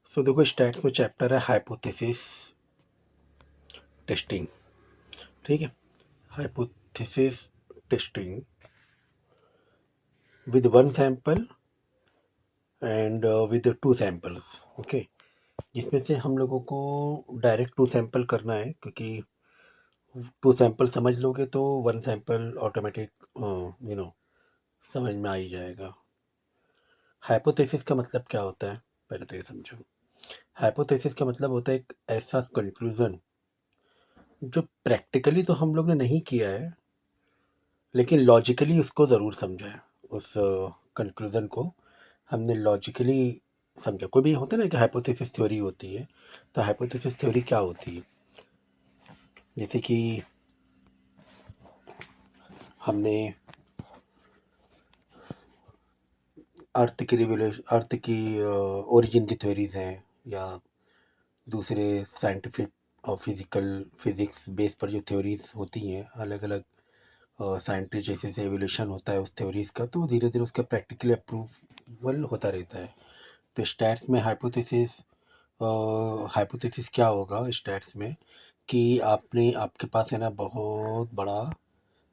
सो देखो स्टैट्स में चैप्टर है हाइपोथेसिस टेस्टिंग। ठीक है, hypothesis testing with one sample and with two samples. Okay, जिसमें से हम लोगों को डायरेक्ट टू सैंपल करना है, क्योंकि टू सैंपल समझ लोगे तो वन सैंपल ऑटोमेटिक समझ में आ ही जाएगा। हाइपोथेसिस का मतलब क्या होता है, पहले तो ये समझो। हाइपोथेसिस का मतलब होता है एक ऐसा कंक्लूजन जो प्रैक्टिकली तो हम लोग ने नहीं किया है, लेकिन लॉजिकली उसको ज़रूर समझा है। उस कंक्लूज़न को हमने लॉजिकली समझा। कोई भी होता है ना कि हाइपोथेसिस थ्योरी होती है, तो हाइपोथेसिस थ्योरी क्या होती है? जैसे कि हमने अर्थ की ओरिजिन की थ्योरीज हैं, या दूसरे साइंटिफिक और फिजिक्स बेस पर जो थ्योरीज होती हैं, अलग अलग साइंटिस्ट जैसे से एवोल्यूशन होता है उस थ्योरीज का, तो धीरे धीरे उसका प्रैक्टिकली अप्रूवल होता रहता है। तो स्टैट्स में हाइपोथेसिस क्या होगा स्टैट्स में, कि आपके पास है ना बहुत बड़ा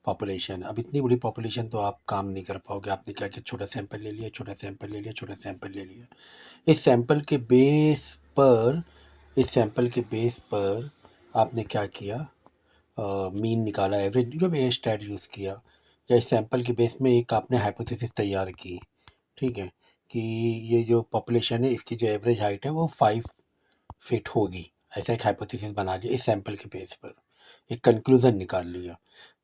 पॉपुलेशन। अब इतनी बड़ी पॉपुलेशन तो आप काम नहीं कर पाओगे। आपने क्या किया, छोटा सैंपल ले लिया, छोटा सैंपल ले लिया, छोटा सैंपल ले लिया। इस सैंपल के बेस पर इस सैंपल के बेस पर आपने क्या किया, मीन निकाला, एवरेज जो भी स्टैट यूज़ किया, या इस सैंपल के बेस में एक आपने हाइपोथेसिस तैयार की। ठीक है, कि ये जो पॉपुलेशन है इसकी जो एवरेज हाइट है वो 5 फीट होगी। ऐसा एक हाइपोथेसिस बना लिया इस सैंपल के बेस पर, एक कंक्लूजन निकाल लिया।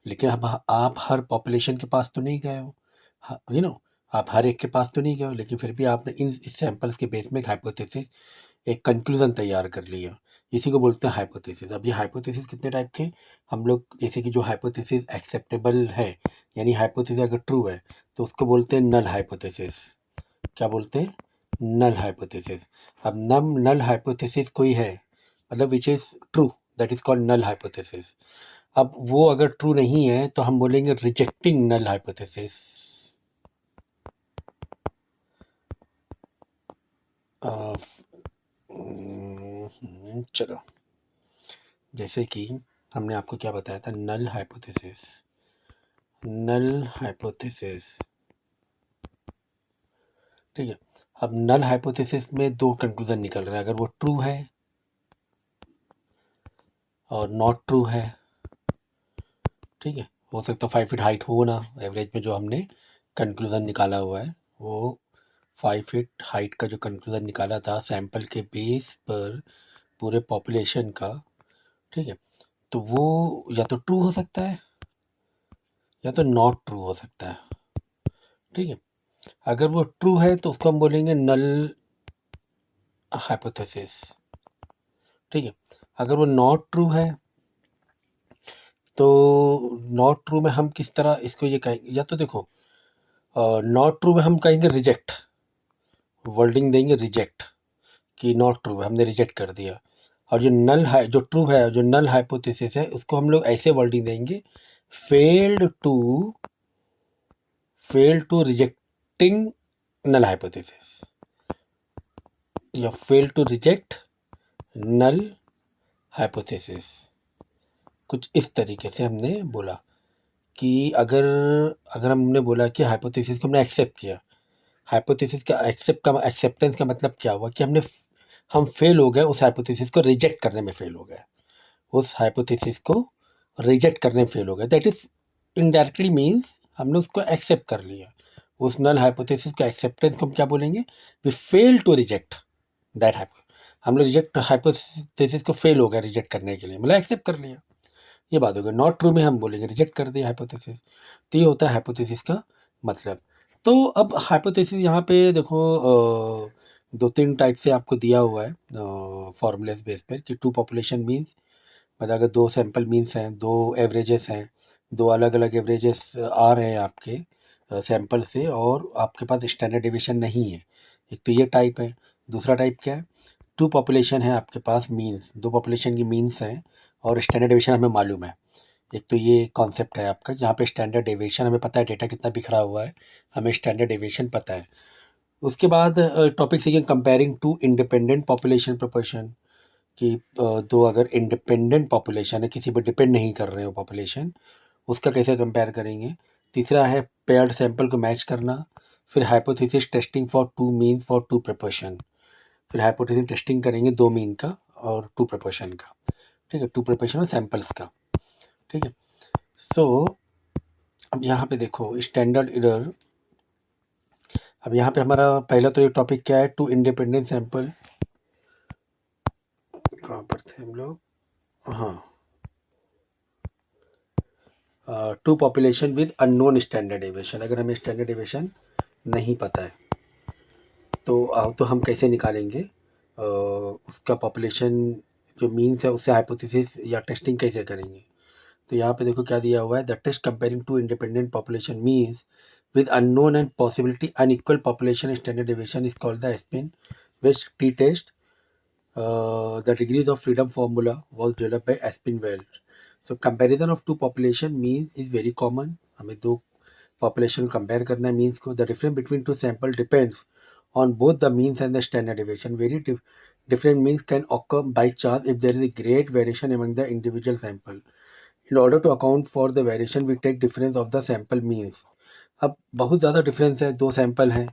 लेकिन अब आप हर पॉपुलेशन के पास तो नहीं गए हो, आप हर एक के पास तो नहीं गए हो, लेकिन फिर भी आपने इस सैंपल्स के बेस में एक हाइपोथेसिस, एक कंक्लूजन तैयार कर लिया। इसी को बोलते हैं हाइपोथेसिस। अब ये हाइपोथेसिस कितने टाइप के, हम लोग जैसे कि जो हाइपोथेसिस एक्सेप्टेबल है, यानी हाइपोथेसिस अगर ट्रू है तो उसको बोलते हैं नल हाइपोथेसिस। क्या बोलते हैं? Null hypothesis. अब नल हाइपोथेसिस कोई है, मतलब which is true, that is called null hypothesis. अब वो अगर ट्रू नहीं है तो हम बोलेंगे रिजेक्टिंग नल हाइपोथेसिस। चलो, जैसे कि हमने आपको क्या बताया था, नल हाइपोथेसिस। नल हाइपोथेसिस, ठीक है। अब नल हाइपोथेसिस में दो कंक्लूजन निकल रहे हैं, अगर वो ट्रू है और नॉट ट्रू है। ठीक है, हो सकता है 5 फीट हाइट हो ना, एवरेज में जो हमने कंक्लूजन निकाला हुआ है वो 5 फीट हाइट का जो कंक्लूजन निकाला था सैंपल के बेस पर पूरे पॉपुलेशन का। ठीक है, तो वो या तो ट्रू हो सकता है या तो नॉट ट्रू हो सकता है। ठीक है, अगर वो ट्रू है तो उसको हम बोलेंगे नल हाइपोथेसिस। ठीक है, अगर वो नॉट ट्रू है तो नॉट ट्रू में हम किस तरह इसको ये कहेंगे, या तो देखो नॉट ट्रू में हम कहेंगे रिजेक्ट, वर्डिंग देंगे रिजेक्ट, कि नॉट ट्रू है, हमने रिजेक्ट कर दिया। और जो ट्रू है, जो नल हाइपोथेसिस है, उसको हम लोग ऐसे वर्डिंग देंगे, failed to rejecting null hypothesis, या fail to reject null hypothesis. कुछ इस तरीके से हमने बोला कि अगर अगर हमने बोला कि हाइपोथेसिस को हमने एक्सेप्ट किया, हाइपोथेसिस का एक्सेप्टेंस का मतलब क्या हुआ, कि हम फेल हो गए, उस हाइपोथेसिस को रिजेक्ट करने में फेल हो गए, उस हाइपोथेसिस को रिजेक्ट करने में फेल हो गए। दैट इज इनडायरेक्टली मीन्स हमने उसको एक्सेप्ट कर लिया। उस नल हाइपोथेसिस का एक्सेप्टेंस को हम क्या बोलेंगे, we fail to reject that हम लोग रिजेक्ट हाइपोथेसिस को फेल हो गया रिजेक्ट करने के लिए, मतलब एक्सेप्ट कर लिया, ये बात हो गई। नॉट ट्रू में हम बोलेंगे रिजेक्ट कर दिया हाइपोथेसिस। तो ये होता है हाइपोथेसिस का मतलब। तो अब हाइपोथेसिस यहाँ पे देखो, 2-3 टाइप से आपको दिया हुआ है फॉर्मूलेस बेस पर, कि टू पॉपुलेशन मीन्स, मतलब अगर दो सैंपल मीन्स हैं, दो एवरेजेस हैं, दो अलग अलग एवरेजेस आ रहे हैं आपके सैंपल से, और आपके पास स्टैंडर्ड डेविएशन नहीं है। एक तो ये टाइप है। दूसरा टाइप क्या है, टू पॉपुलेशन है आपके पास, मीन्स दो पॉपुलेशन की मीन्स हैं और स्टैंडर्ड डेविएशन हमें मालूम है। एक तो ये कॉन्सेप्ट है आपका, जहाँ पे स्टैंडर्ड डेविएशन हमें पता है, डेटा कितना बिखरा हुआ है, हमें स्टैंडर्ड डेविएशन पता है। उसके बाद टॉपिक सीखेंगे comparing two independent population proportion, कि दो अगर इंडिपेंडेंट पॉपुलेशन है, किसी पर डिपेंड नहीं कर रहे हो पॉपुलेशन, उसका कैसे कंपेयर करेंगे। तीसरा है पेयर्ड सैंपल को मैच करना। फिर hypothesis testing for two mean for two proportion, फिर हाइपोथेसिस टेस्टिंग करेंगे दो मीन का और टू प्रोपोर्शन का, ठीक है, टू प्रोपोर्शन और सैंपल्स का, ठीक है। सो अब यहाँ पे देखो स्टैंडर्ड एरर। अब यहाँ पे हमारा पहला तो ये टॉपिक क्या है, टू इंडिपेंडेंट सैंपल, कहाँ पर थे हम लोग, हाँ, two population with unknown standard deviation. अगर हमें स्टैंडर्ड डेविएशन नहीं पता है तो हम कैसे निकालेंगे उसका पॉपुलेशन जो मीन्स है, उससे हाइपोथेसिस या टेस्टिंग कैसे करेंगे। तो यहाँ पे देखो क्या दिया हुआ है, the test comparing two independent population means with unknown and possibility unequal population standard deviation is called the Aspin, which t-test. The degrees of freedom formula was developed by Aspin Welt. So comparison of two population means is very common. हमें दो population compare करना है means को. The difference between two sample depends on both the means and the standard deviation. Very different means can occur by chance if there is a great variation among the individual sample. In order to account for the variation, we take difference of the sample means. अब बहुत ज़्यादा difference है, दो sample हैं,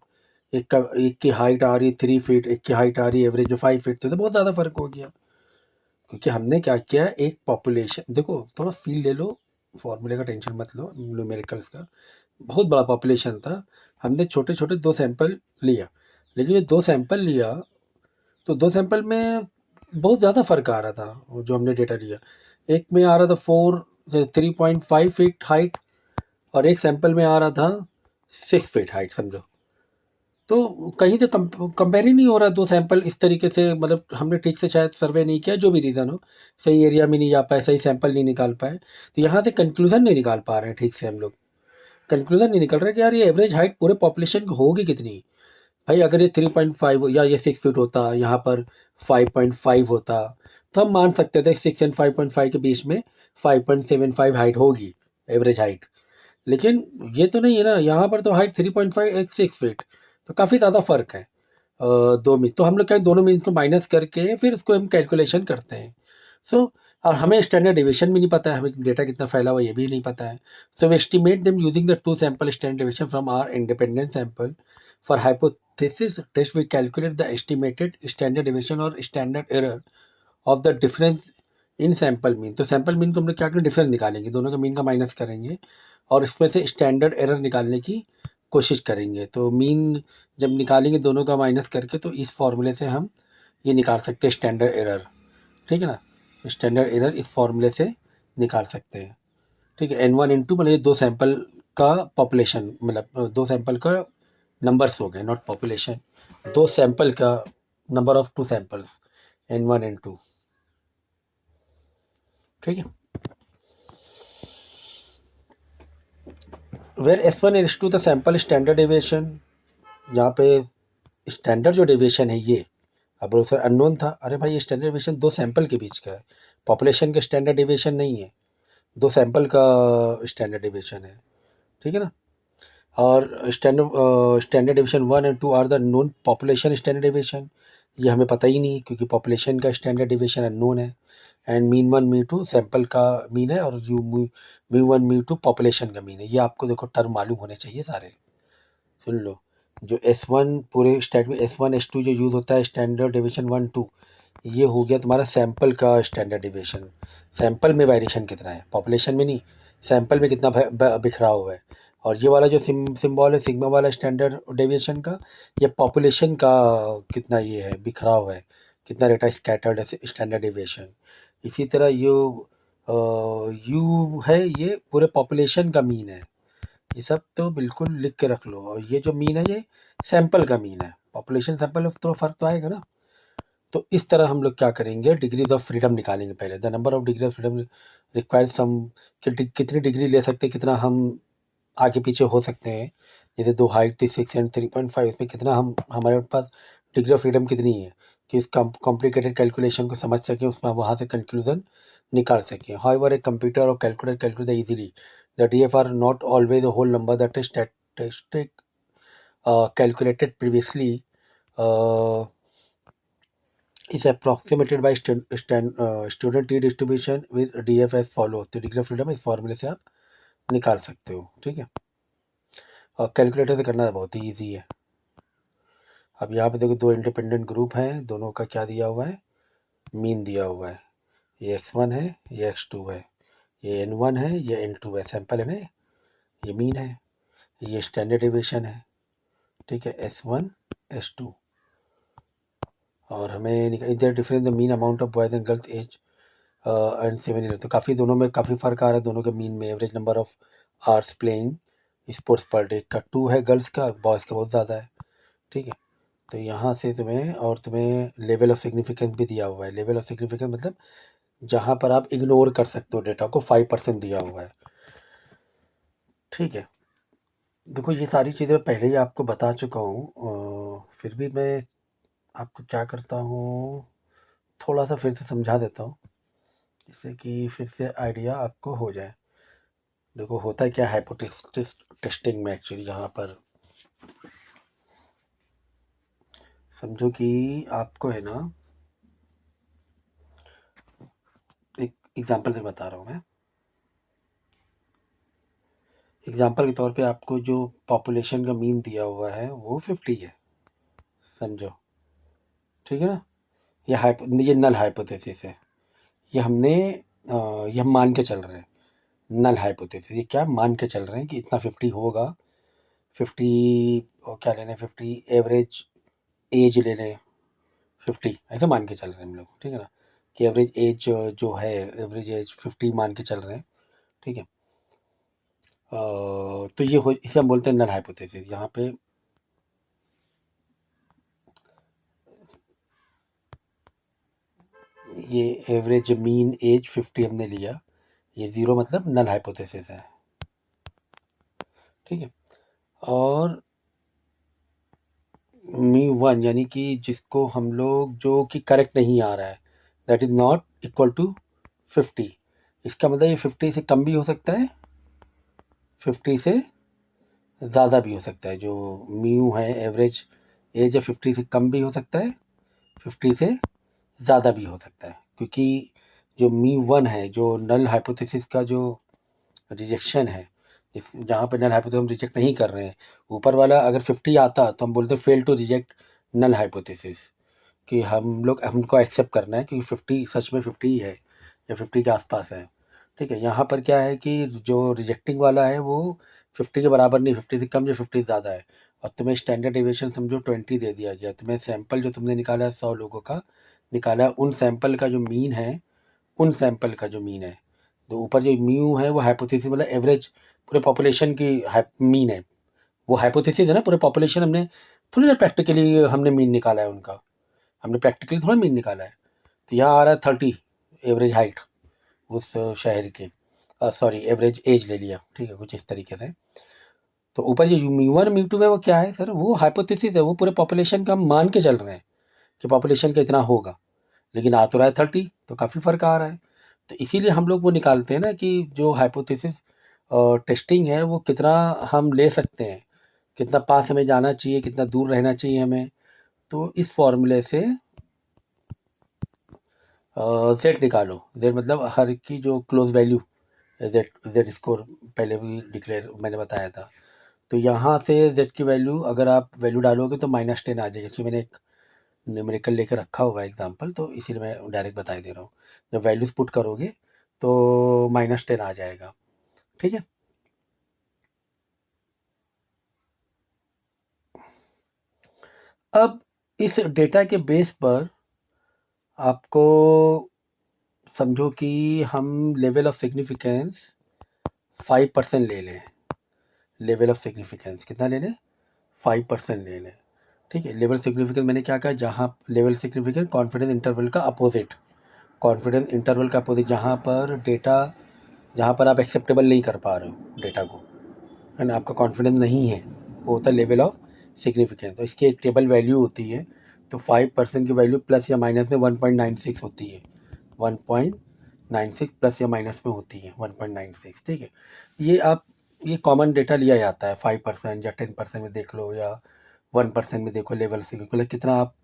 एक की height आ रही 3 feet, एक की हाइट आ रही एवरेज में 5 फीट, तो बहुत ज़्यादा फ़र्क हो गया। क्योंकि हमने क्या किया, एक पॉपुलेशन, देखो थोड़ा फील ले लो, फॉर्मूले का टेंशन मत लो, न्यूमेरिकल्स का, बहुत बड़ा पॉपुलेशन था, हमने छोटे छोटे दो सैंपल लिया, लेकिन ये दो सैंपल लिया तो दो सैंपल में बहुत ज़्यादा फ़र्क आ रहा था। जो हमने डेटा लिया, एक में आ रहा था 3.5 फीट हाइट और एक सैंपल में आ रहा था 6 फीट हाइट, समझो। तो कहीं से कंपेयर ही नहीं हो रहा दो सैंपल इस तरीके से, मतलब हमने ठीक से शायद सर्वे नहीं किया, जो भी रीज़न हो, सही एरिया में नहीं जा पाए, सही सैंपल नहीं निकाल पाए, तो यहाँ से कंक्लूज़न नहीं निकाल पा रहे हैं ठीक से हम लोग। कंक्लूज़न नहीं निकल रहा कि यार ये एवरेज हाइट पूरे पॉपुलेशन की होगी कितनी। भाई अगर ये 3.5 या ये 6 फीट होता, यहाँ पर 5.5 होता, तो हम मान सकते थे 6 एंड 5.5 के बीच में 5.75 हाइट होगी एवरेज हाइट। लेकिन ये तो नहीं है ना, यहाँ पर तो हाइट 3.5, एक 6 फीट, तो काफ़ी ज़्यादा फ़र्क है दो मीन। तो हम लोग क्या, दोनों मीन्स को माइनस करके फिर उसको हम कैलकुलेशन करते हैं। सो और हमें स्टैंडर्ड डेविएशन भी नहीं पता है, हमें डेटा कितना फैला हुआ ये भी नहीं पता है। So we estimate them using the two sample standard deviation from our independent sample. For hypothesis test we calculate the estimated standard deviation और standard error of the difference in sample mean. तो sample mean को हम लोग क्या करें, difference निकालेंगे, दोनों का मीन का माइनस करेंगे और इसमें से स्टैंडर्ड एरर निकालने की कोशिश करेंगे। तो मीन जब निकालेंगे दोनों का माइनस करके, तो इस फॉर्मूले से हम ये निकाल सकते हैं स्टैंडर्ड एरर, ठीक है ना। स्टैंडर्ड एरर इस फॉर्मूले से निकाल सकते हैं, ठीक है। N1 N2 मतलब ये दो सैंपल का पॉपुलेशन, मतलब दो सैंपल का नंबर्स हो गए, नॉट पॉपुलेशन, दो सैंपल का number of two samples, N1 N2, ठीक है। Where S1 S2 the sample standard deviation, यहाँ पे स्टैंडर्ड जो डेविएशन है ये, अब सर अननोन था, अरे भाई ये स्टैंडर्ड डेविएशन दो सैंपल के बीच का है, पॉपुलेशन का स्टैंडर्ड डेविएशन नहीं है, दो सैंपल का स्टैंडर्ड डेविएशन है, ठीक है ना। और स्टैंडर्ड डेविएशन 1 और 2 are the known population standard deviation, ये हमें पता ही नहीं क्योंकि पॉपुलेशन का स्टैंडर्ड डेविएशन अननोन है। एंड मीन 1 मीन 2 सैंपल का मीन है, और यू मी 1 मी 2 पॉपुलेशन का मीन है। ये आपको देखो टर्म मालूम होने चाहिए सारे, सुन लो। जो S1 पूरे स्टैट में S1 S2 जो यूज़ होता है स्टैंडर्ड डेविएशन 1 2, ये हो गया तुम्हारा सैंपल का स्टैंडर्ड डेविएशन। सैंपल में वेरिएशन कितना है, पॉपुलेशन में नहीं, सैंपल में कितना बिखराव हुआ है। और ये वाला जो सिंबल है सिग्मा वाला स्टैंडर्ड डेविएशन का, ये पॉपुलेशन का कितना ये है बिखराव है, कितना डेटा स्कैटर्ड है स्टैंडर्ड डेविएशन। इसी तरह यू है, ये पूरे पॉपुलेशन का मीन है। ये सब तो बिल्कुल लिख के रख लो। और ये जो मीन है ये सैंपल का मीन है, पॉपुलेशन सैंपल में तो फ़र्क तो आएगा ना। तो इस तरह हम लोग क्या करेंगे, डिग्रीज ऑफ फ्रीडम निकालेंगे पहले। The number of degree of freedom required some, कितनी डिग्री ले सकते हैं, कितना हम आगे पीछे हो सकते हैं। जैसे दो हाइट थी 6 एंड 3.5, इसमें कितना हम, हमारे पास डिग्री ऑफ फ्रीडम कितनी है कि इस कॉम्प्लिकेटेड कैलकुलेशन को समझ सकें, उसमें वहाँ से कंक्लूजन निकाल सकें। हाउएवर ए कंप्यूटर और calculate easily that DF are not always a whole number that is statistic calculated previously is approximated by student t distribution with df as follow. तो डिग्री ऑफ फ्रीडम इस फॉर्मूले से आप निकाल सकते हो, ठीक है। और कैलकुलेटर से करना बहुत ही ईजी है। अब यहाँ पे देखो दो इंडिपेंडेंट ग्रुप हैं, दोनों का क्या दिया हुआ है, मीन दिया हुआ है। ये x1 है, ये x2 है, ये n1 है, ये n2 है, सैंपल है ना, ये मीन है, ये स्टैंडर्ड डेविएशन है, ठीक है, s1 s2। और हमें is there difference the mean amount of boys and girls age and 7 year. तो काफ़ी दोनों में काफ़ी फ़र्क आ रहा है, दोनों के मीन में। Average number of hours playing sports per day का 2 है गर्ल्स का, बॉयज़ का बहुत ज़्यादा है, ठीक है। तो यहाँ से तुम्हें लेवल ऑफ सिग्निफिकेंस भी दिया हुआ है। लेवल ऑफ सिग्निफिकेंस मतलब जहाँ पर आप इग्नोर कर सकते हो डेटा को, 5% दिया हुआ है, ठीक है। देखो ये सारी चीज़ें पहले ही आपको बता चुका हूँ, फिर भी मैं आपको क्या करता हूँ, थोड़ा सा फिर से समझा देता हूँ, जिससे कि फिर से आइडिया आपको हो जाए। देखो होता है क्या हाइपोथेसिस टेस्टिंग में, एक्चुअली यहाँ पर समझो कि आपको है ना, एक एग्जांपल से बता रहा हूँ मैं। एग्जांपल के तौर पे आपको जो पॉपुलेशन का मीन दिया हुआ है वो 50 है, समझो, ठीक है ना। ये नल हाइपोथेसिस है, ये हमने ये हम मान के चल रहे हैं। नल हाइपोथेसिस ये क्या मान के चल रहे हैं कि इतना 50 होगा। 50 और क्या लेने, 50 एवरेज एज ले लें, 50 ऐसे मान के चल रहे हैं हम लोग, ठीक है ना, कि एवरेज एज जो है, एवरेज एज 50 मान के चल रहे हैं, ठीक है। तो ये हो, इसे हम बोलते हैं नल हाइपोथेसिस। यहाँ पे ये एवरेज मीन एज 50 हमने लिया, ये 0 मतलब नल हाइपोथेसिस है, ठीक है। और μ1 यानी कि जिसको हम लोग, जो कि करेक्ट नहीं आ रहा है, that is not equal to 50। इसका मतलब ये 50 से कम भी हो सकता है, 50 से ज़्यादा भी हो सकता है। जो म्यू है, एवरेज एज है, 50 से कम भी हो सकता है, 50 से ज़्यादा भी हो सकता है। क्योंकि जो μ1 है, जो नल हाइपोथेसिस का जो रिजेक्शन है, इस जहाँ पे नल हाइपोथेसिस हम रिजेक्ट नहीं कर रहे हैं, ऊपर वाला अगर 50 आता तो हम बोलते हैं fail to reject null hypothesis, कि हमको एक्सेप्ट करना है क्योंकि 50 सच में 50 ही है या 50 के आसपास है, ठीक है। यहाँ पर क्या है कि जो रिजेक्टिंग वाला है वो 50 के बराबर नहीं, 50 से कम या 50 से ज़्यादा है। और तुम्हें स्टैंडर्ड डेविएशन समझो 20 दे दिया गया। तुम्हें सैंपल जो तुमने निकाला है 100 लोगों का निकाला है, उन सैंपल का जो मीन है, उन सैंपल का जो मीन है, तो ऊपर जो म्यू है वो हाइपोथेसिस मतलब एवरेज पूरे पॉपुलेशन की मीन है। वो हाइपोथेसिस है ना, पूरे पॉपुलेशन हमने थोड़ी ना प्रैक्टिकली हमने मीन निकाला है उनका, हमने प्रैक्टिकली थोड़ा मीन निकाला है। तो यहाँ आ रहा है 30 एवरेज हाइट उस शहर के, सॉरी एवरेज एज ले लिया, ठीक है, कुछ इस तरीके से। तो ऊपर जो μ1 μ2 है वो क्या है सर, वो हाइपोथेसिस है, वो पूरे पॉपुलेशन का हम मान के चल रहे हैं कि पॉपुलेशन का इतना होगा, लेकिन आ तो रहा है 30, तो काफ़ी फ़र्क आ रहा है। तो इसीलिए हम लोग वो निकालते हैं ना कि जो हाइपोथेसिस टेस्टिंग है वो कितना हम ले सकते हैं, कितना पास हमें जाना चाहिए, कितना दूर रहना चाहिए हमें। तो इस फॉर्मूले से जेड निकालो। जेड मतलब हर की जो close value, Z Z score पहले भी डिक्लेयर मैंने बताया था। तो यहाँ से जेड की वैल्यू अगर आप वैल्यू डालोगे तो -10 आ जाएगी, क्योंकि मैंने एक न्यूमेरिकल लेकर रखा हुआ है एग्जांपल, तो इसीलिए मैं डायरेक्ट बता दे रहा हूँ। जब वैल्यूज पुट करोगे तो -10 आ जाएगा, ठीक है। अब इस डेटा के बेस पर आपको समझो कि हम लेवल ऑफ सिग्निफिकेंस 5% ले लें। लेवल ऑफ सिग्निफिकेंस कितना ले लें, 5% ले लें, ठीक है। लेवल सिग्निफिकेंस मैंने क्या कहा, जहाँ लेवल सिग्निफिकेंस कॉन्फिडेंस इंटरवल का अपोजिट, कॉन्फिडेंस इंटरवल का अपोजिट, जहाँ पर डेटा, जहाँ पर आप एक्सेप्टेबल नहीं कर पा रहे हो डेटा को, है ना, आपका कॉन्फिडेंस नहीं है, वो होता है लेवल ऑफ सिग्निफिकेंस। तो इसकी एक टेबल वैल्यू होती है, तो 5% की वैल्यू प्लस या माइनस में 1.96 होती है, 1.96 प्लस या माइनस में होती है 1.96, ठीक है। ये आप ये कॉमन डेटा लिया जाता है 5% या 10% में देख लो, या 1% में देखो लेवल से, मतलब कितना आप,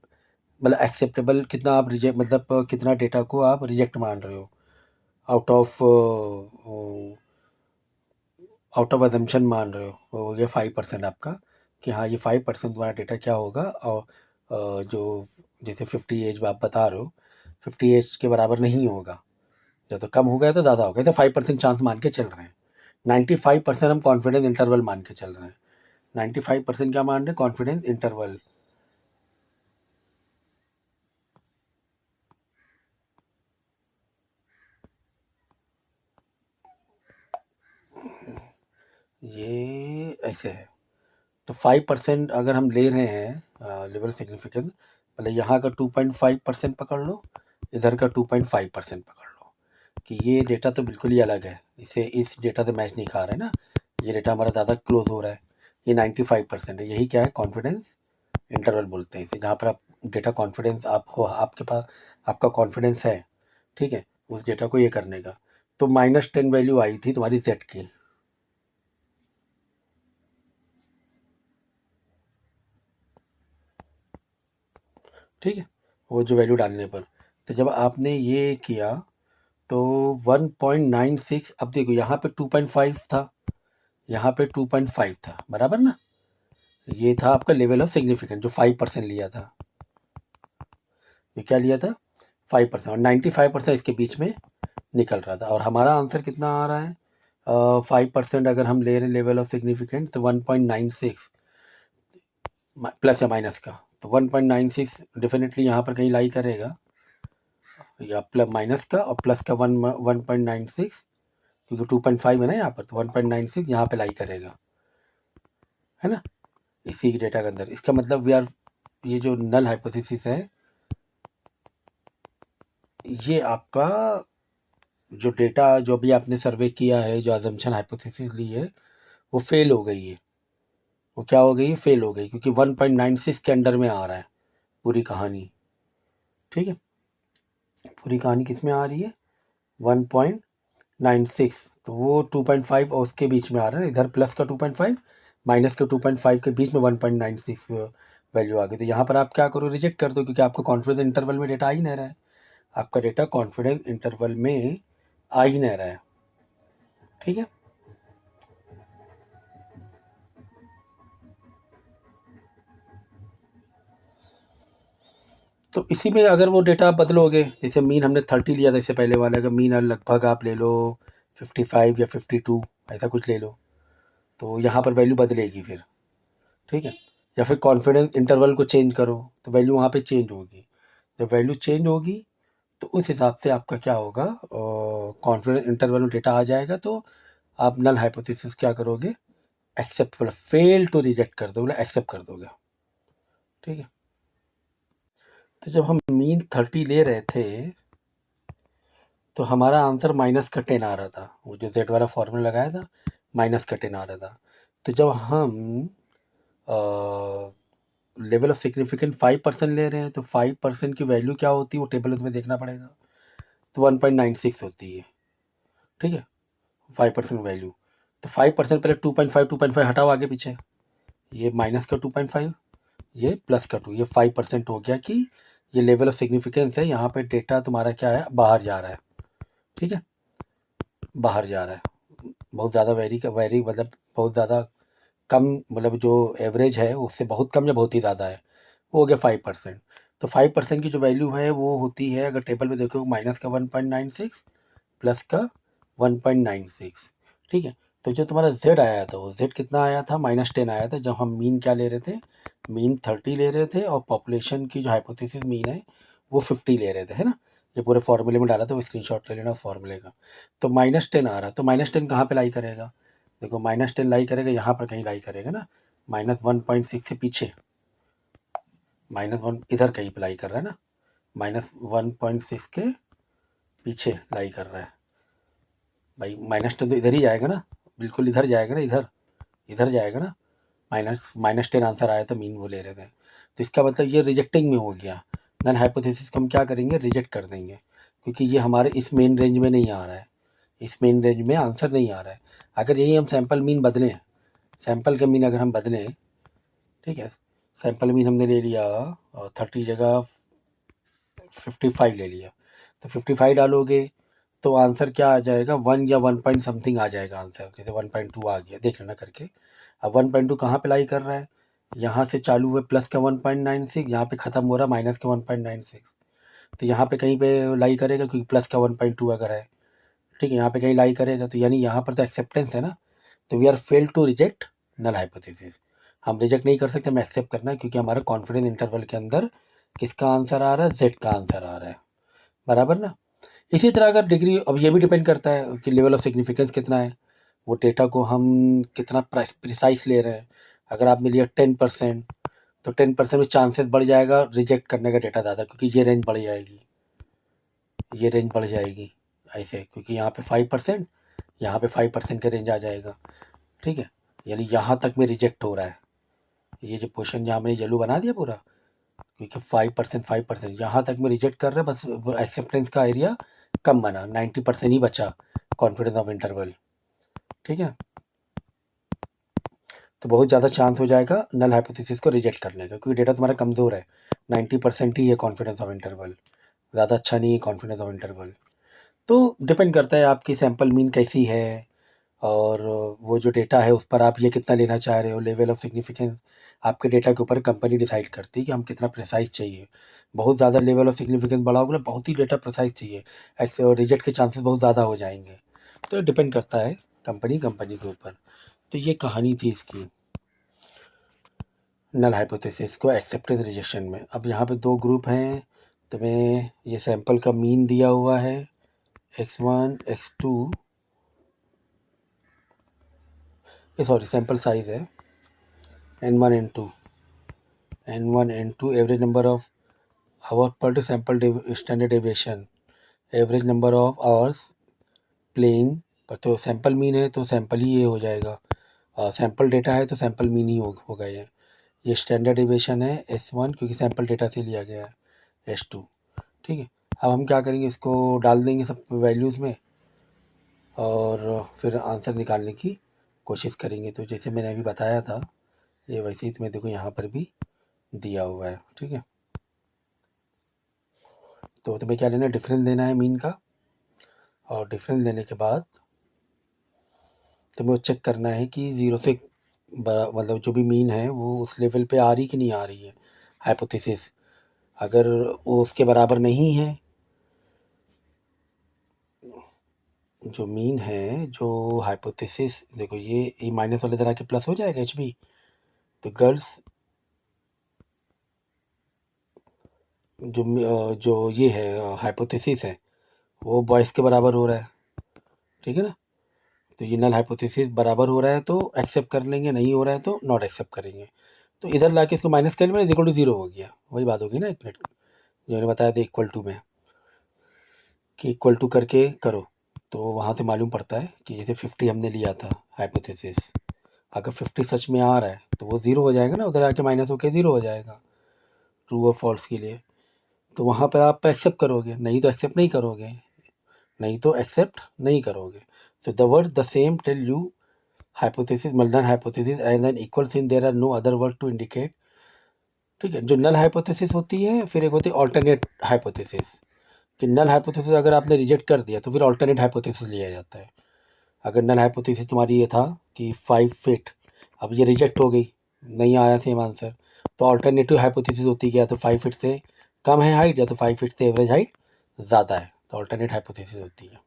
मतलब एक्सेप्टेबल कितना आप रिजेक्ट, मतलब कितना डेटा को आप रिजेक्ट मान रहे हो, आउट ऑफ अजम्पशन मान रहे हो, ये 5% आपका, कि हाँ ये 5% तुम्हारा डेटा क्या होगा, और जो जैसे 50 एज आप बता रहे हो, 50 एज के बराबर नहीं होगा, या तो कम होगा या तो ज़्यादा होगा, तो 5% चांस मान के चल रहे हैं। 95% हम कॉन्फिडेंस इंटरवल मान के चल रहे हैं। 95% क्या मान रहे हैं? Confidence interval. ये ऐसे है, तो 5% अगर हम ले रहे हैं लेवल सिग्निफिकेंस, मतलब यहाँ का 2.5% पकड़ लो, इधर का 2.5% पकड़ लो, कि ये डेटा तो बिल्कुल ही अलग है, इसे इस डेटा से मैच नहीं खा रहा है ना, ये डेटा हमारा ज़्यादा क्लोज हो रहा है। ये 95% है, यही क्या है? कॉन्फिडेंस इंटरवल बोलते हैं इसे, जहाँ पर आप डेटा कॉन्फिडेंस आप हो, आपके पास आपका कॉन्फिडेंस है, ठीक है, उस डेटा को ये करने का। तो -10 वैल्यू आई थी तुम्हारी जेड की, ठीक है, वो जो वैल्यू डालने पर, तो जब आपने ये किया तो 1.96, अब देखो यहाँ पे 2.5 था, यहाँ पे 2.5 था, बराबर ना, ये था आपका लेवल ऑफ सिग्निफिकेंस जो 5% लिया था, ये क्या लिया था? 5%, और 95% इसके बीच में निकल रहा था, और हमारा आंसर कितना आ रहा है? 5% अगर हम ले रहे हैं लेवल ऑफ सिग्निफिकेंट, तो 1.96 प्लस या माइनस का, तो 1.96 डेफिनेटली यहाँ पर कहीं लाई करेगा, या प्लस माइनस का और प्लस का 1.96, क्योंकि 2.5 है ना यहाँ पर, तो 1.96 यहाँ पे लाई करेगा, है ना, इसी की डेटा के अंदर। इसका मतलब वी आर, ये जो नल हाइपोथेसिस है, ये आपका जो डेटा जो भी आपने सर्वे किया है, जो अजम्पशन हाइपोथेसिस ली है, वो फेल हो गई है। वो क्या हो गई है? फेल हो गई, क्योंकि 1.96 के अंडर में आ रहा है पूरी कहानी, ठीक है, पूरी कहानी किस में आ रही है? 1.96, तो वो 2.5 और उसके बीच में आ रहा है, इधर प्लस का 2.5 माइनस का 2.5 के बीच में 1.96 वैल्यू आ गई। तो यहाँ पर आप क्या करो? रिजेक्ट कर दो, क्योंकि आपको कॉन्फिडेंस इंटरवल में डेटा आ ही नहीं रहा है, आपका डेटा कॉन्फिडेंस इंटरवल में आ ही नहीं रहा है, ठीक है। तो इसी में अगर वो डेटा आप बदलोगे, जैसे मीन हमने 30 लिया था इससे पहले वाला का मीन, लगभग आप ले लो 55 या 52, ऐसा कुछ ले लो, तो यहाँ पर वैल्यू बदलेगी फिर, ठीक है। या फिर कॉन्फिडेंस इंटरवल को चेंज करो, तो वैल्यू वहाँ पे चेंज होगी। जब वैल्यू चेंज होगी तो उस हिसाब से आपका क्या होगा? कॉन्फिडेंस इंटरवल में डेटा आ जाएगा, तो आप नल हाइपोथेसिस क्या करोगे? एक्सेप्ट, मतलब फेल टू रिजेक्ट कर दोगे, एक्सेप्ट कर दोगे, ठीक है। तो जब हम मीन 30 ले रहे थे, तो हमारा आंसर -10 आ रहा था, वो जो जेड वाला फॉर्मूला लगाया था, -10 आ रहा था। तो जब हम लेवल ऑफ सिग्निफिकेंट 5% ले रहे हैं, तो 5% की वैल्यू क्या होती है? वो टेबल में तुम्हें देखना पड़ेगा, तो 1.96 होती है, ठीक है, 5% वैल्यू। तो 5% पहले 2.5 हटाओ आगे पीछे, ये माइनस का 2.5, ये प्लस का 2, ये 5% हो गया, कि ये लेवल ऑफ सिग्निफिकेंस है, यहाँ पे डेटा तुम्हारा क्या है? बाहर जा रहा है, ठीक है, बाहर जा रहा है, बहुत ज़्यादा वेरी मतलब बहुत ज़्यादा कम, मतलब जो एवरेज है उससे बहुत कम या बहुत ही ज़्यादा है, वो हो गया 5%। तो 5% की जो वैल्यू है वो होती है, अगर टेबल में देखो, माइनस का 1.96 प्लस का 1.96, ठीक है। तो जो तुम्हारा z आया था, वो z कितना आया था? -10 आया था, जब हम मीन क्या ले रहे थे? मीन 30 ले रहे थे, और पॉपुलेशन की जो हाइपोथेसिस मीन है वो 50 ले रहे थे, है ना। ये पूरे फॉर्मूले में डाला था, वो स्क्रीनशॉट ले लेना उस फॉर्मूले का। तो -10 आ रहा, तो -10 कहाँ पे लाई करेगा? देखो, -10 लाई करेगा यहाँ पर कहीं लाई करेगा ना, -1.6 से पीछे, -1 इधर कहीं पे लाई कर रहा है ना, -1.6 के पीछे लाई कर रहा है भाई। -10 तो इधर ही जाएगा ना, बिल्कुल इधर जाएगा ना, इधर इधर जाएगा ना, -10 आंसर आया था, मीन वो ले रहे थे, तो इसका मतलब ये रिजेक्टिंग में हो गया। नल हाइपोथेसिस को हम क्या करेंगे? रिजेक्ट कर देंगे, क्योंकि ये हमारे इस मेन रेंज में नहीं आ रहा है, इस मेन रेंज में आंसर नहीं आ रहा है। अगर यही हम सैम्पल मीन बदलें, सैम्पल का मीन अगर हम बदलें, ठीक है, सैम्पल मीन हमने ले लिया 30 जगह 55 ले लिया, तो 55 डालोगे तो आंसर क्या आ जाएगा, 1 या 1 पॉइंट समथिंग आ जाएगा आंसर, जैसे 1.2 आ गया, देख लेना करके। अब 1.2 कहाँ पे लाई कर रहा है, यहाँ से चालू हुए प्लस का 1.96, यहाँ पे ख़त्म हो रहा माइनस का 1.96, तो यहाँ पे कहीं पे लाई करेगा क्योंकि प्लस का 1.2 अगर है, ठीक है, यहाँ पे कहीं लाई करेगा, तो यानी यहाँ पर तो एक्सेप्टेंस है ना, तो we are fail to reject null hypothesis. हम रिजेक्ट नहीं कर सकते, हमें एक्सेप्ट करना है, क्योंकि हमारा कॉन्फिडेंस इंटरवल के अंदर किसका आंसर आ रहा है, जेड का आंसर आ रहा है, बराबर ना। इसी तरह अगर डिग्री, अब ये भी डिपेंड करता है कि लेवल ऑफ सिग्निफिकेंस कितना है, वो डेटा को हम कितना प्रिसाइस ले रहे हैं। अगर आपने लिया 10%, तो 10% में चांसेस बढ़ जाएगा रिजेक्ट करने का डेटा ज़्यादा, क्योंकि ये रेंज बढ़ जाएगी, ये रेंज बढ़ जाएगी ऐसे, क्योंकि यहाँ पे 5%, यहाँ पे 5% का रेंज आ जाएगा, ठीक है, यानी यहाँ तक में रिजेक्ट हो रहा है। ये जो पोर्शन जहाँ मैंने येलो बना दिया पूरा, क्योंकि 5% यहाँ तक में रिजेक्ट कर रहे हैं, बस एक्सेप्टेंस का एरिया कम बना, 90% ही बचा कॉन्फिडेंस ऑफ इंटरवल, ठीक है। तो बहुत ज़्यादा चांस हो जाएगा नल हाइपोथेसिस को रिजेक्ट करने का, क्योंकि डेटा तुम्हारा कमज़ोर है, 90% ही है कॉन्फिडेंस ऑफ इंटरवल, ज़्यादा अच्छा नहीं है कॉन्फिडेंस ऑफ इंटरवल। तो डिपेंड करता है आपकी सैम्पल मीन कैसी है, और वो जो डेटा है उस पर आप ये कितना लेना चाह रहे हो, लेवल ऑफ सिग्निफिकेंस आपके डेटा के ऊपर कंपनी डिसाइड करती है कि हम कितना प्रिसाइज चाहिए। बहुत ज़्यादा लेवल ऑफ सिग्निफिकेंस बढ़ाओगे ना, बहुत ही डेटा प्रिसाइज चाहिए, ऐसे रिजेक्ट के चांसेस बहुत ज़्यादा हो जाएंगे। तो डिपेंड करता है कंपनी के ऊपर। तो ये कहानी थी इसकी, नल हाइपोथेसिस को एक्सेप्टेंस रिजेक्शन में। अब यहाँ पे दो ग्रुप हैं, तुम्हें ये सैंपल का मीन दिया हुआ है x1 x2, ये सॉरी सैंपल साइज है n1 n2, n1 n2 average number of hour per sample standard deviation, average number of hours playing per, तो सैंपल मीन है तो सैंपल ही ये हो जाएगा, सैंपल डेटा है तो सैंपल मीन ही होगा ये स्टैंडर्ड डेविएशन है S1, क्योंकि सैंपल डेटा से लिया गया है S2, ठीक है। अब हम क्या करेंगे, इसको डाल देंगे सब वैल्यूज़ में, और फिर आंसर निकालने की कोशिश करेंगे। तो जैसे मैंने अभी बताया था, ये वैसे ही तुम्हें देखो यहाँ पर भी दिया हुआ है, ठीक है। तो तुम्हें क्या लेना है, डिफरेंस लेना है मीन का, और डिफरेंस लेने के बाद तुम्हें चेक करना है कि 0 से मतलब जो भी मीन है वो उस लेवल पे आ रही कि नहीं आ रही है हाइपोथेसिस। अगर वो उसके बराबर नहीं है, जो मीन है, जो हाइपोथेसिस, देखो ये माइनस वाले तरह के प्लस हो जाएगा एच बी, तो गर्ल्स जो ये है हाइपोथेसिस है वो बॉयज़ के बराबर हो रहा है, ठीक है ना। तो ये नल हाइपोथेसिस बराबर हो रहा है तो एक्सेप्ट कर लेंगे, नहीं हो रहा है तो नॉट एक्सेप्ट करेंगे। तो इधर लाके इसको माइनस कर लेंगे, इक्वल टू 0 हो गया, वही बात होगी ना, एक मिनट जो मैंने बताया था इक्वल टू में, कि इक्वल टू करके करो, तो वहाँ से मालूम पड़ता है कि जैसे 50 हमने लिया था हाइपोथेसिस, अगर 50 सच में आ रहा है तो वो 0 हो जाएगा ना, उधर आके माइनस होकर 0 हो जाएगा ट्रू और फॉल्स के लिए। तो वहाँ पर आप एक्सेप्ट करोगे, नहीं तो एक्सेप्ट नहीं करोगे, नहीं तो एक्सेप्ट नहीं करोगे। So the word the same tell you hypothesis, null hypothesis and then equal sign, there are no other word to indicate, ठीक है। जो नल हाइपोथेसिस होती है, फिर एक होती है ऑल्टरनेट हाइपोथेसिस, कि नल हाइपोथेसिस अगर आपने रिजेक्ट कर दिया तो फिर ऑल्टरनेट हाइपोथेसिस लिया जाता है। अगर नल हाइपोथेसिस तुम्हारी ये था कि 5 फीट, अब ये रिजेक्ट हो गई, नहीं आया सेम आंसर, तो ऑल्टरनेटिव हाइपोथेसिस होती है या तो 5 फीट से कम है हाइट, या तो 5 फीट से एवरेज हाइट ज़्यादा है, तो ऑल्टरनेट हाइपोथेसिस होती है।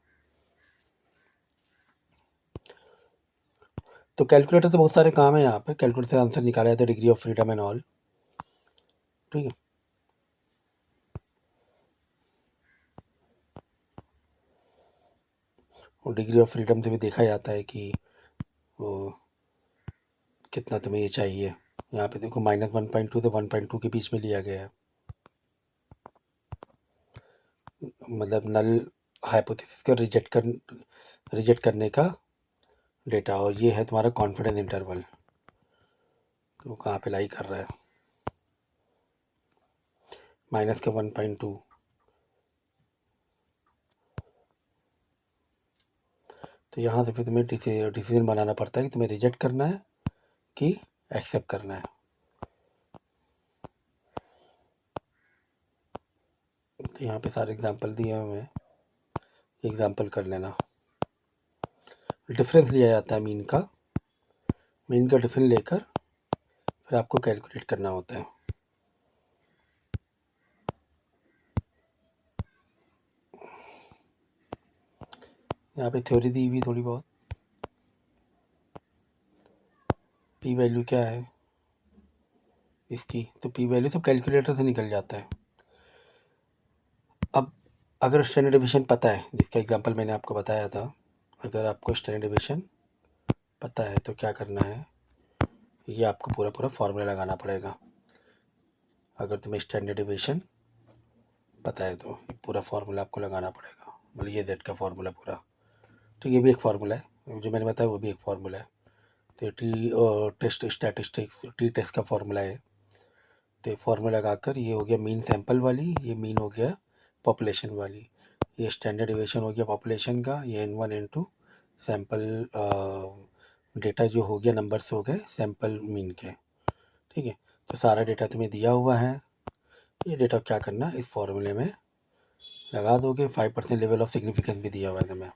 तो कैलकुलेटर से बहुत सारे काम है यहाँ पे, कैलकुलेटर से आंसर निकाला जाता है, degree of freedom and all, ठीक है। और डिग्री ऑफ फ्रीडम से भी देखा जाता है कि वो कितना तुम्हें ये चाहिए। यहाँ पे देखो -1.2 से 1.2 के बीच में लिया गया है, मतलब नल हाइपोथेसिस को रिजेक्ट करने का डेटा, और ये है तुम्हारा कॉन्फिडेंस इंटरवल, तो कहाँ पे लाई कर रहा है, माइनस का 1.2, तो यहाँ से फिर तुम्हें डिसीजन बनाना पड़ता है कि तुम्हें रिजेक्ट करना है कि एक्सेप्ट करना है। तो यहाँ पे सारे एग्जांपल दिए हुए हैं, एग्जांपल कर लेना। डिफरेंस लिया जाता है मीन का डिफरेंस लेकर फिर आपको कैलकुलेट करना होता है। यहाँ पे थ्योरी दी हुई थोड़ी बहुत। पी वैल्यू क्या है इसकी, तो पी वैल्यू सब कैलकुलेटर से निकल जाता है। अब अगर स्टैंडर्ड डेविएशन पता है, जिसका एग्जांपल मैंने आपको बताया था, अगर आपको स्टैंडर्ड डेविएशन पता है तो क्या करना है, ये आपको पूरा पूरा फार्मूला लगाना पड़ेगा। अगर तुम्हें स्टैंडर्ड डेविएशन पता है तो ये पूरा फार्मूला आपको लगाना पड़ेगा, मतलब ये जेड का फार्मूला पूरा। तो ये भी एक फार्मूला है, जो मैंने बताया वो भी एक फार्मूला है। तो टेस्ट स्टैटिस्टिक्स टेस्ट का फार्मूला है। तो फार्मूला लगाकर ये हो गया मीन सैंपल वाली, ये मीन हो गया पॉपुलेशन वाली, ये स्टैंडर्ड डेविएशन हो गया पॉपुलेशन का, ये N1 N2 सैंपल डेटा जो हो गया नंबर्स हो गए सैंपल मीन के। ठीक है, तो सारा डेटा तुम्हें दिया हुआ है। ये डेटा क्या करना, इस फॉर्मूले में लगा दोगे। 5% लेवल ऑफ सिग्निफिकेंस भी दिया हुआ है तुम्हें।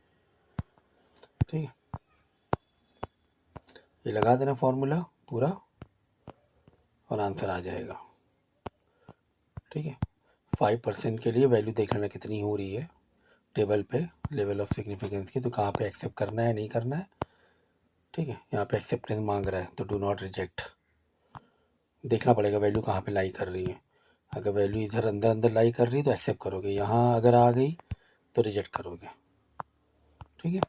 ठीक है, ये लगा देना फॉर्मूला पूरा और आंसर आ जाएगा। ठीक है, 5% के लिए वैल्यू देख लेना कितनी हो रही है टेबल पे लेवल ऑफ सिग्निफिकेंस की, तो कहाँ पे एक्सेप्ट करना है नहीं करना है। ठीक है, यहाँ पे एक्सेप्टेंस मांग रहा है तो डू नॉट रिजेक्ट, देखना पड़ेगा वैल्यू कहाँ पे लाई कर रही है। अगर वैल्यू इधर अंदर अंदर लाई कर रही है तो एक्सेप्ट करोगे, यहाँ अगर आ गई तो रिजेक्ट करोगे। ठीक है,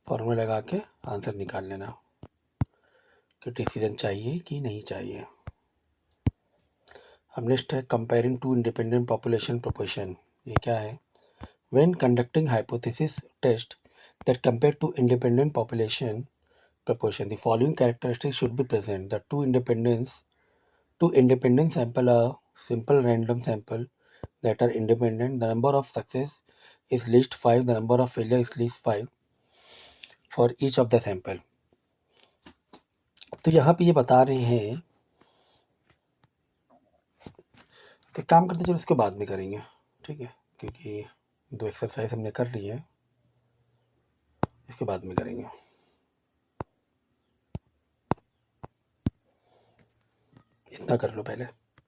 फॉर्मूला लगा के आंसर निकाल लेना कि डिसीजन चाहिए कि नहीं चाहिए। अब नेक्स्ट है comparing two independent population proportion. ये क्या है, when conducting hypothesis test that compare two independent population proportion, the following characteristics should be present: the two independent sample are simple random sample that are independent, the number of success is least 5, the number of failure is least 5 for each of the sample. तो यहाँ पे ये बता रहे हैं, तो काम करते चलो इसके बाद में करेंगे। ठीक है, क्योंकि दो एक्सरसाइज हमने कर ली है, इसके बाद में करेंगे। इतना कर लो पहले।